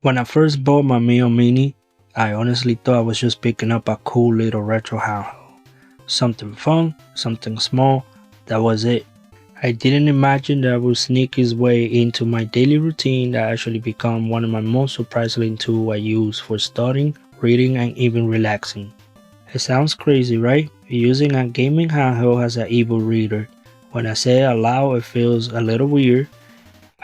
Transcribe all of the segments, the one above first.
When I first bought my Miyoo Mini, I honestly thought I was just picking up a cool little retro handheld. Something fun, something small, that was it. I didn't imagine that I would sneak its way into my daily routine that actually become one of my most surprising tools I use for studying, reading, and even relaxing. It sounds crazy, right? Using a gaming handheld as an ebook reader. When I say it aloud, it feels a little weird.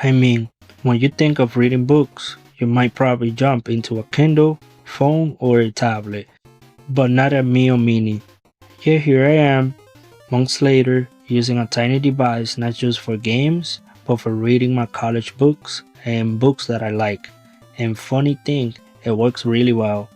I mean, when you think of reading books, you might probably jump into a Kindle, phone, or a tablet, but not a Miyoo Mini. Yet here I am, months later, using a tiny device not just for games, but for reading my college books and books that I like. And funny thing, it works really well.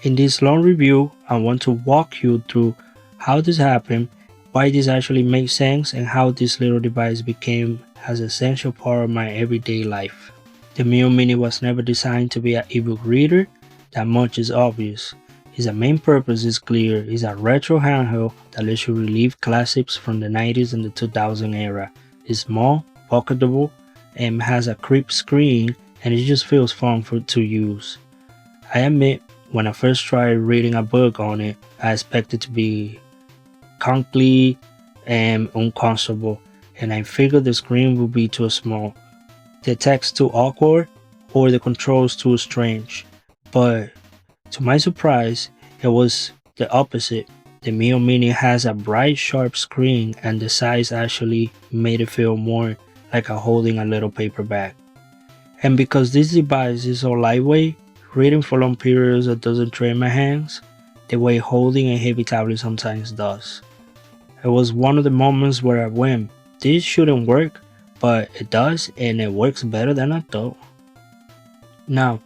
In this long review, I want to walk you through how this happened, why this actually makes sense, and how this little device became an essential part of my everyday life. The Miyoo Mini was never designed to be an ebook reader, that much is obvious. Its main purpose is clear. It's a retro handheld that lets you relive classics from the 90s and the 2000 era. It's small, pocketable, and has a crisp screen, and it just feels fun to use. I admit, when I first tried reading a book on it, I expected to be clunky and uncomfortable, and I figured the screen would be too small, the text too awkward, or the controls too strange. But to my surprise, it was the opposite. The Miyoo Mini has a bright, sharp screen, and the size actually made it feel more like holding a little paper bag. And because this device is so lightweight, reading for long periods that doesn't drain my hands the way holding a heavy tablet sometimes does. It was one of the moments where I went, this shouldn't work, but it does, and it works better than I thought. Now,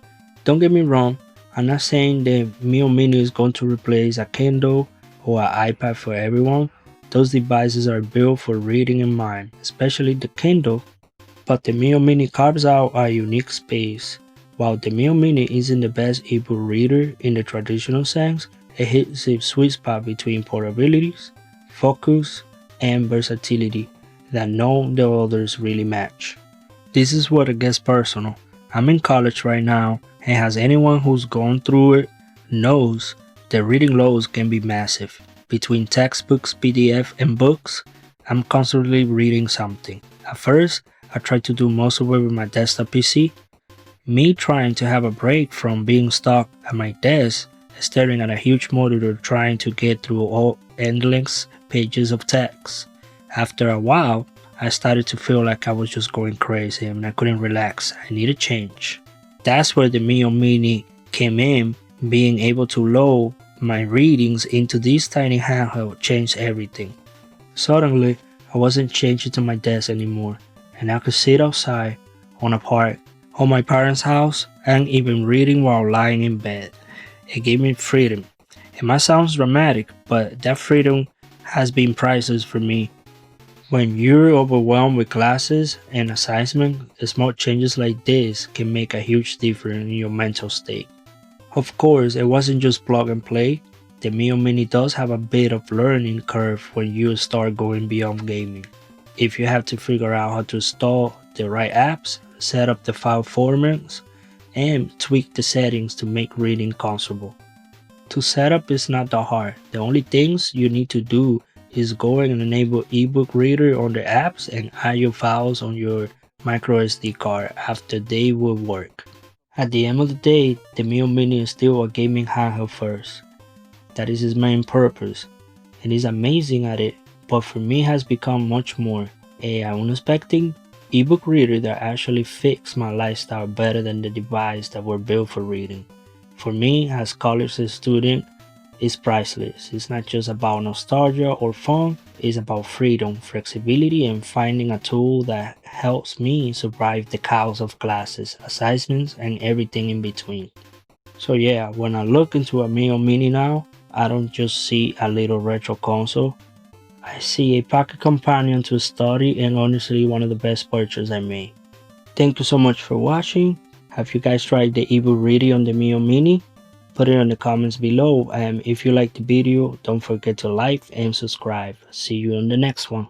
don't get me wrong, I'm not saying the Miyoo Mini is going to replace a Kindle or an iPad for everyone. Those devices are built for reading in mind, especially the Kindle, but the Miyoo Mini carves out a unique space. While the Miyoo Mini isn't the best ebook reader in the traditional sense, it hits a sweet spot between portability, focus, and versatility that none of the others really match. This is where it gets personal. I'm in college right now, and as anyone who's gone through it knows, the reading loads can be massive. Between textbooks, PDF, and books, I'm constantly reading something. At first, I tried to do most of it with my desktop PC. Me trying to have a break from being stuck at my desk, staring at a huge monitor trying to get through all endless pages of text. After a while, I started to feel like I was just going crazy and I couldn't relax. I needed change. That's where the Miyoo Mini came in. Being able to load my readings into this tiny handheld changed everything. Suddenly, I wasn't changing to my desk anymore, and I could sit outside, on a park, on my parents' house, and even reading while lying in bed. It gave me freedom. It might sound dramatic, but that freedom has been priceless for me. When you're overwhelmed with classes and assignments, small changes like this can make a huge difference in your mental state. Of course, it wasn't just plug and play. The Miyoo Mini does have a bit of learning curve when you start going beyond gaming. If you have to figure out how to install the right apps, set up the file formats, and tweak the settings to make reading comfortable. To set up is not that hard. The only things you need to do is go and enable ebook reader on the apps and add your files on your micro SD card after they will work. At the end of the day, the Miyoo Mini is still a gaming handheld first. That is its main purpose, and is amazing at it, but for me has become much more an unexpected ebook reader that actually fits my lifestyle better than the device that were built for reading. For me, as a college student, it's priceless. It's not just about nostalgia or fun, it's about freedom, flexibility, and finding a tool that helps me survive the chaos of classes, assignments, and everything in between. So yeah, when I look into a Miyoo Mini now, I don't just see a little retro console. I see a pocket companion to study and honestly one of the best purchases I made. Thank you so much for watching. Have you guys tried the ebook reading on the Miyoo Mini? Put it in the comments below, and if you liked the video, don't forget to like and subscribe. See you in the next one.